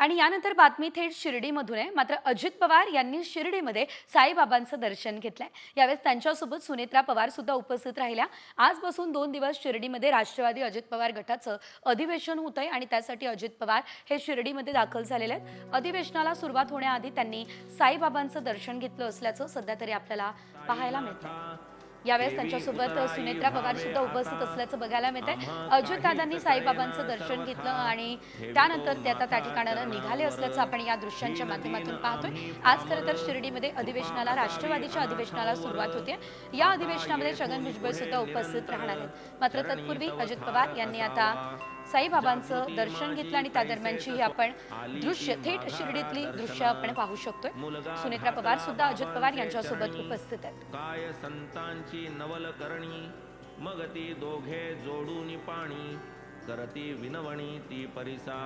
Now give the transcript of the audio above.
आणि यानंतर बातमी थेट शिर्डीमधून आहे। मात्र अजित पवार यांनी शिर्डीमध्ये साईबाबांचं दर्शन घेतलंय। यावेळेस त्यांच्यासोबत सुनेत्रा पवार सुद्धा उपस्थित राहिल्या। आजपासून 2 दिवस शिर्डीमध्ये राष्ट्रवादी अजित पवार गटाचं अधिवेशन होतंय आणि त्यासाठी अजित पवार हे शिर्डीमध्ये दाखल झालेले आहेत। अधिवेशनाला सुरुवात होण्याआधी त्यांनी साईबाबांचं दर्शन घेतलं असल्याचं सध्या तरी आपल्याला पाहायला मिळतंय। यावेळेस त्यांच्यासोबत सुनेत्रा पवार सुद्धा उपस्थित असल्याचं बघायला मिळतंय। अजितदादांनी साईबाबांचं दर्शन घेतलं आणि त्यानंतर ते आता त्या ठिकाणाला निघाले असल्याचं आपण या दृश्यांच्या माध्यमातून पाहतोय। आज खरं तर शिर्डीमध्ये अधिवेशनाला राष्ट्रवादीच्या अधिवेशनाला सुरुवात होते। या अधिवेशनामध्ये छगन भुजबळ सुद्धा उपस्थित राहणार आहेत। मात्र तत्पूर्वी अजित पवार यांनी आता साईबाबांचं दर्शन घेतलं आणि त्या दरम्यानची ही आपण दृश्य थेट शिर्डीतली दृश्य आपण पाहू शकतोय। सुनेत्रा पवार सुद्धा अजित पवार यांच्यासोबत उपस्थित आहेत। काय संतांची नवल करणी मग ती दोघे जोडून पाणी करती विनवणी ती परिसा